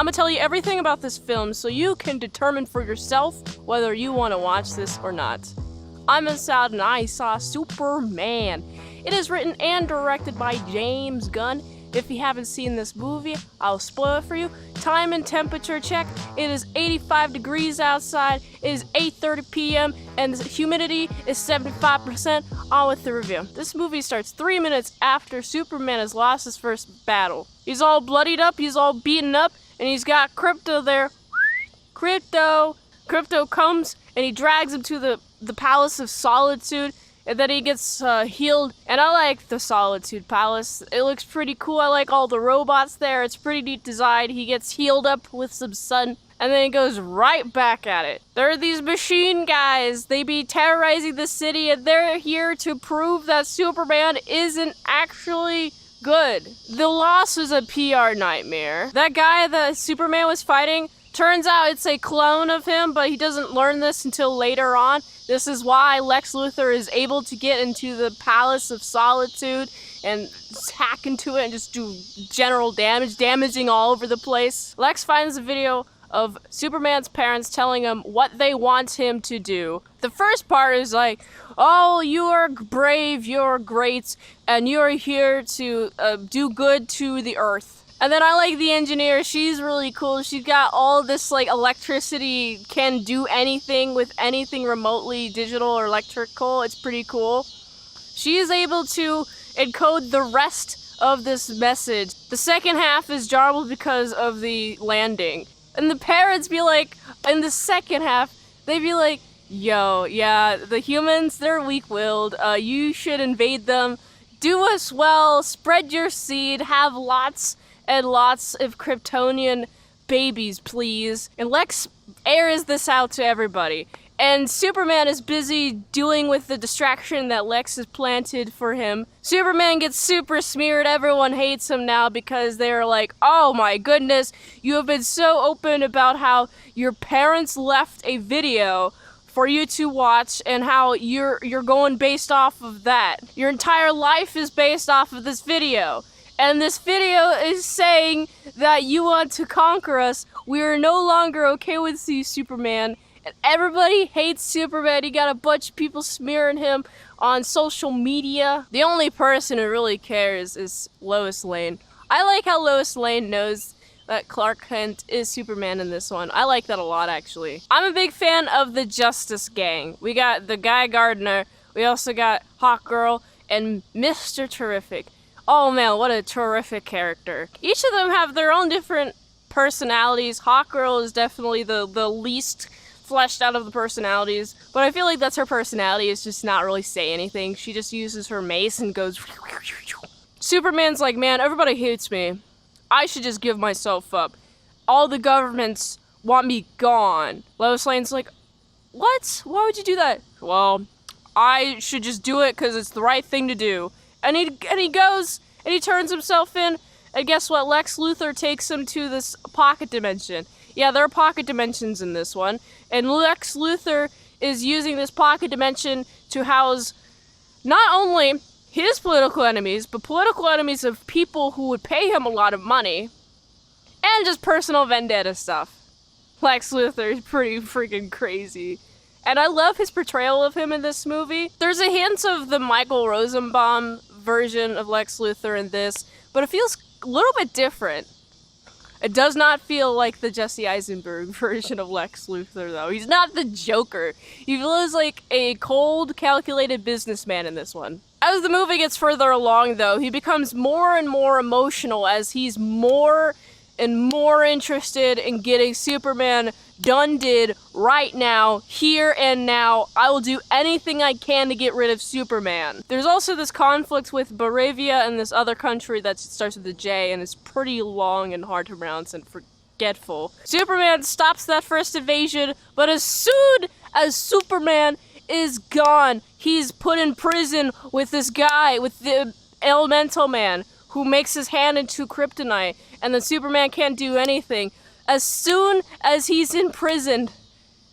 I'm gonna tell you everything about this film so you can determine for yourself whether you want to watch this or not. I'm Salad and I saw Superman. It is written and directed by James Gunn. If you haven't seen this movie, I'll spoil it for you. Time and temperature check. It is 85 degrees outside. It is 8:30 p.m. and the humidity is 75%. On with the review. This movie starts 3 minutes after Superman has lost his first battle. He's all bloodied up, he's all beaten up, and he's got Krypto there. Krypto comes and he drags him to the Palace of Solitude. And then he gets healed, and I like the Solitude Palace. It looks pretty cool. I like all the robots there. It's pretty neat design. He gets healed up with some sun, and then he goes right back at it. There are these machine guys. They be terrorizing the city, and they're here to prove that Superman isn't actually good. The loss was a PR nightmare. That guy that Superman was fighting, turns out it's a clone of him, but he doesn't learn this until later on. This is why Lex Luthor is able to get into the Palace of Solitude and hack into it and just do general damage, damaging all over the place. Lex finds a video of Superman's parents telling him what they want him to do. The first part is like, oh, you are brave, you're great, and you're here to do good to the Earth. And then I like the engineer. She's really cool. She's got all this like electricity, can do anything with anything remotely digital or electrical. It's pretty cool. She is able to encode the rest of this message. The second half is jarbled because of the landing. And the parents be like, in the second half, they be like, yo, yeah, the humans, they're weak-willed. You should invade them. Do us well, spread your seed, have lots and lots of Kryptonian babies, please. And Lex airs this out to everybody. And Superman is busy dealing with the distraction that Lex has planted for him. Superman gets super smeared. Everyone hates him now because they're like, oh my goodness, you have been so open about how your parents left a video for you to watch and how you're going based off of that. Your entire life is based off of this video. And this video is saying that you want to conquer us. We are no longer okay with you, Superman. And everybody hates Superman. You got a bunch of people smearing him on social media. The only person who really cares is Lois Lane. I like how Lois Lane knows that Clark Kent is Superman in this one. I like that a lot, actually. I'm a big fan of the Justice Gang. We got the Guy Gardner. We also got Hawkgirl and Mr. Terrific. Oh man, what a terrific character. Each of them have their own different personalities. Hawkgirl is definitely the least fleshed out of the personalities, but I feel like that's her personality, is just not really say anything. She just uses her mace and goes. Superman's like, man, everybody hates me. I should just give myself up. All the governments want me gone. Lois Lane's like, what? Why would you do that? Well, I should just do it because it's the right thing to do. And he goes, and he turns himself in, and guess what? Lex Luthor takes him to this pocket dimension. Yeah, there are pocket dimensions in this one, and Lex Luthor is using this pocket dimension to house not only his political enemies, but political enemies of people who would pay him a lot of money, and just personal vendetta stuff. Lex Luthor is pretty freaking crazy. And I love his portrayal of him in this movie. There's a hint of the Michael Rosenbaum version of Lex Luthor in this, but it feels a little bit different. It does not feel like the Jesse Eisenberg version of Lex Luthor, though. He's not the Joker. He feels like a cold, calculated businessman in this one. As the movie gets further along, though, he becomes more and more emotional as he's more and more interested in getting Superman did right now, here and now. I will do anything I can to get rid of Superman. There's also this conflict with Baravia and this other country that starts with a J, and it's pretty long and hard to pronounce and forgetful. Superman stops that first invasion, but as soon as Superman is gone, he's put in prison with this guy, with the Elemental Man, who makes his hand into kryptonite, and then Superman can't do anything. As soon as he's imprisoned,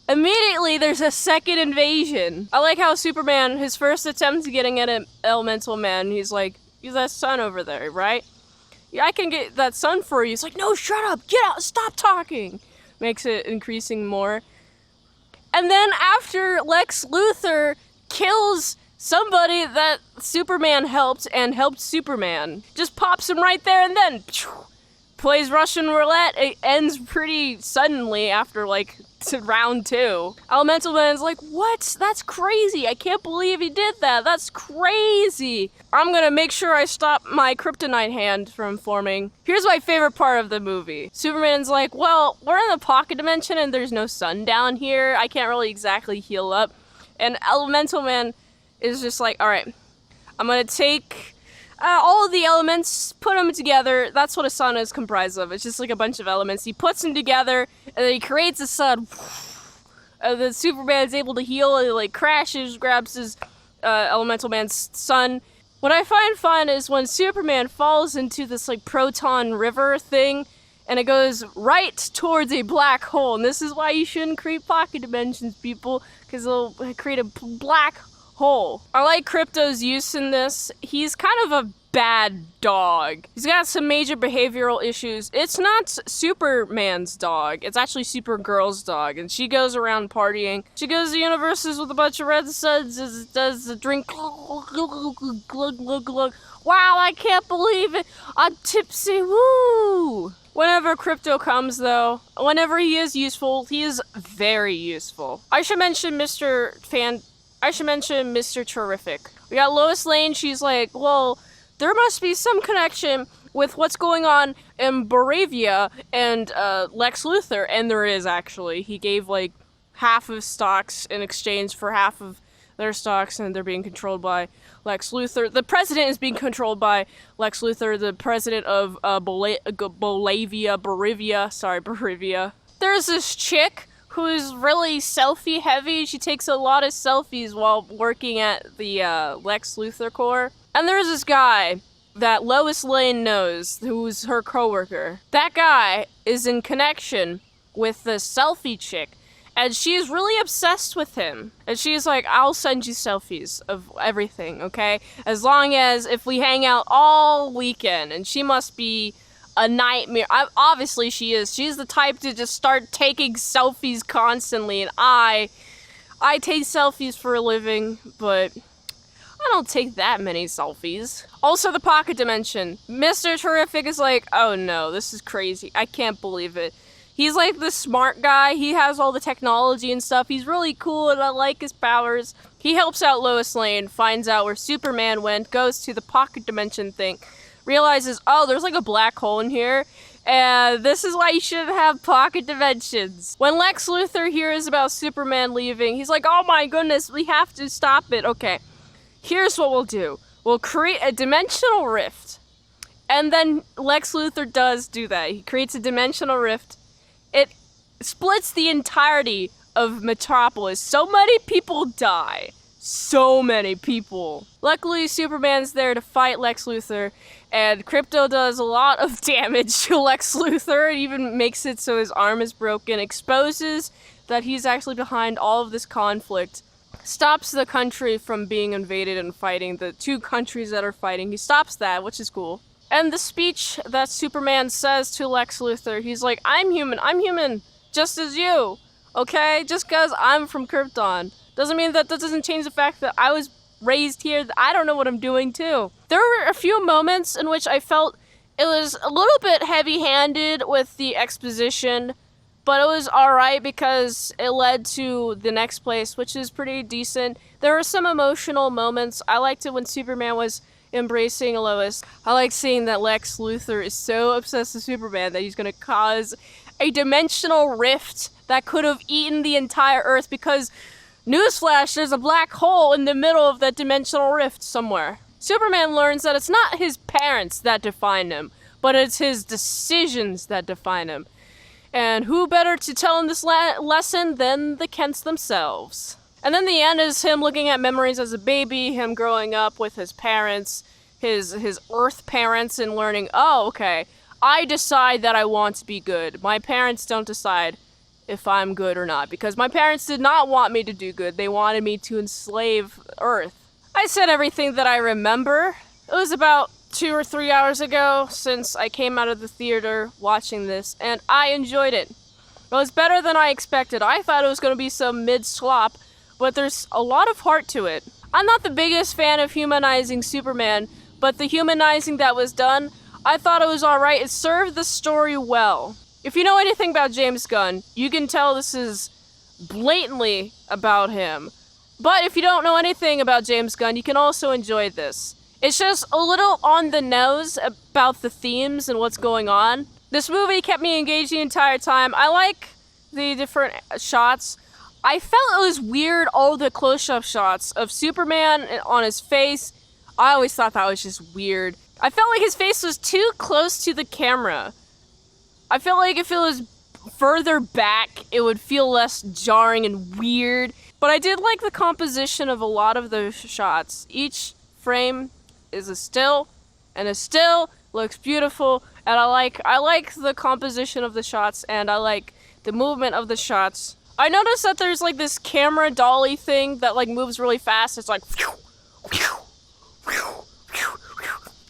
immediately there's a second invasion. I like how Superman, his first attempt to getting at an Elemental Man, he's like, he's that sun over there, right? Yeah, I can get that sun for you. It's like, no, shut up, get out, stop talking. Makes it increasing more. And then after Lex Luthor kills somebody that Superman helped and helped Superman, just pops him right there and then plays Russian roulette. It ends pretty suddenly after like to round 2. Elemental Man's like, what? That's crazy. I can't believe he did that. That's crazy. I'm gonna make sure I stop my kryptonite hand from forming. Here's my favorite part of the movie. Superman's like, well, we're in the pocket dimension and there's no sun down here. I can't really exactly heal up. And Elemental Man is just like, all right, I'm gonna take all of the elements, put them together. That's what a sun is comprised of. It's just like a bunch of elements. He puts them together, and then he creates a sun. And then Superman's able to heal, and he like crashes, grabs his Elemental Man's sun. What I find fun is when Superman falls into this like proton river thing, and it goes right towards a black hole. And this is why you shouldn't create pocket dimensions, people, because it'll create a black hole. I like Krypto's use in this. He's kind of a bad dog. He's got some major behavioral issues. It's not Superman's dog. It's actually Supergirl's dog. And she goes around partying. She goes to universes with a bunch of red suds, does the drink. Glug, glug, glug. Wow, I can't believe it. I'm tipsy. Woo! Whenever Krypto comes, though, whenever he is useful, he is very useful. I should mention Mr. Terrific. We got Lois Lane. She's like, well, there must be some connection with what's going on in Baravia and Lex Luthor. And there is, actually. He gave, like, half of stocks in exchange for half of their stocks, and they're being controlled by Lex Luthor. The president is being controlled by Lex Luthor, the president of Baravia. There's this chick who's really selfie heavy. She takes a lot of selfies while working at the Lex Luthor Corps. And there's this guy that Lois Lane knows, who's her coworker. That guy is in connection with the selfie chick, and she's really obsessed with him. And she's like, I'll send you selfies of everything, okay? As long as if we hang out all weekend. And she must be a nightmare. Obviously she is. She's the type to just start taking selfies constantly, and I take selfies for a living, but I don't take that many selfies. Also, the pocket dimension. Mr. Terrific is like, oh no, this is crazy. I can't believe it. He's like the smart guy. He has all the technology and stuff. He's really cool, and I like his powers. He helps out Lois Lane, finds out where Superman went, goes to the pocket dimension thing, realizes, oh, there's like a black hole in here, and this is why you shouldn't have pocket dimensions. When Lex Luthor hears about Superman leaving, he's like, oh my goodness, we have to stop it. Okay, here's what we'll do. We'll create a dimensional rift. And then Lex Luthor does do that. He creates a dimensional rift. It splits the entirety of Metropolis. So many people die. So many people. Luckily, Superman's there to fight Lex Luthor, and Krypto does a lot of damage to Lex Luthor. It even makes it so his arm is broken, exposes that he's actually behind all of this conflict, stops the country from being invaded and fighting, the two countries that are fighting. He stops that, which is cool. And the speech that Superman says to Lex Luthor, he's like, I'm human, just as you, okay? Just because I'm from Krypton doesn't mean that doesn't change the fact that I was raised here, that I don't know what I'm doing too. There were a few moments in which I felt it was a little bit heavy-handed with the exposition, but it was alright because it led to the next place, which is pretty decent. There were some emotional moments. I liked it when Superman was embracing Lois. I like seeing that Lex Luthor is so obsessed with Superman that he's gonna cause a dimensional rift that could have eaten the entire Earth, because, newsflash, there's a black hole in the middle of that dimensional rift somewhere. Superman learns that it's not his parents that define him, but it's his decisions that define him. And who better to tell him this lesson than the Kents themselves? And then the end is him looking at memories as a baby, him growing up with his parents, his Earth parents, and learning, oh, okay, I decide that I want to be good. My parents don't decide if I'm good or not, because my parents did not want me to do good. They wanted me to enslave Earth. I said everything that I remember. It was about 2 or 3 hours ago since I came out of the theater watching this, and I enjoyed it. It was better than I expected. I thought it was going to be some mid-slop, but there's a lot of heart to it. I'm not the biggest fan of humanizing Superman, but the humanizing that was done, I thought it was alright. It served the story well. If you know anything about James Gunn, you can tell this is blatantly about him. But if you don't know anything about James Gunn, you can also enjoy this. It's just a little on the nose about the themes and what's going on. This movie kept me engaged the entire time. I like the different shots. I felt it was weird, all the close-up shots of Superman on his face. I always thought that was just weird. I felt like his face was too close to the camera. I felt like if it was further back, it would feel less jarring and weird. But I did like the composition of a lot of those shots. Each frame is a still, and a still looks beautiful. And I like the composition of the shots, and I like the movement of the shots. I noticed that there's like this camera dolly thing that like moves really fast. It's like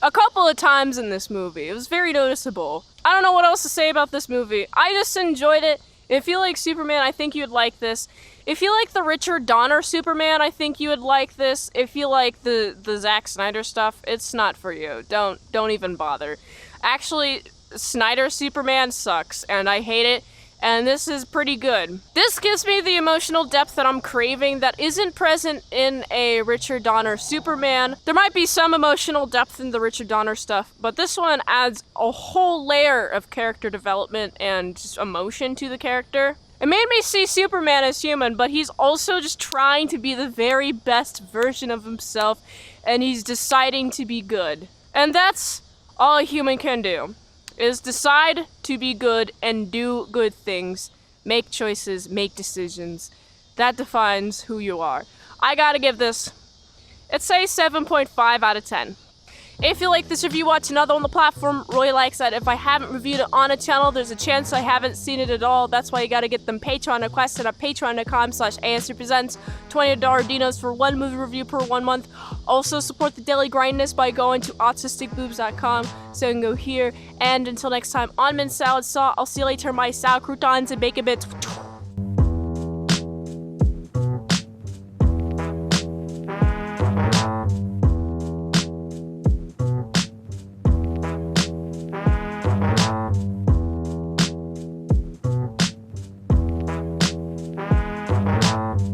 a couple of times in this movie. It was very noticeable. I don't know what else to say about this movie. I just enjoyed it. If you like Superman, I think you'd like this. If you like the Richard Donner Superman, I think you would like this. If you like the Zack Snyder stuff, it's not for you. Don't even bother. Actually, Snyder Superman sucks, and I hate it, and this is pretty good. This gives me the emotional depth that I'm craving that isn't present in a Richard Donner Superman. There might be some emotional depth in the Richard Donner stuff, but this one adds a whole layer of character development and just emotion to the character. It made me see Superman as human, but he's also just trying to be the very best version of himself, and he's deciding to be good. And that's all a human can do, is decide to be good and do good things, make choices, make decisions. That defines who you are. I gotta give this, it's a 7.5 out of 10. If you like this review, watch another on the platform. Roy likes that. If I haven't reviewed it on a channel, there's a chance I haven't seen it at all. That's why you gotta get them Patreon requests at patreon.com/ASEPresents. $20 dinos for one movie review per 1 month. Also support the Daily Grindness by going to autisticboobs.com, so you can go here. And until next time, on Mint Salad Saw, I'll see you later, my salad croutons and bacon bits.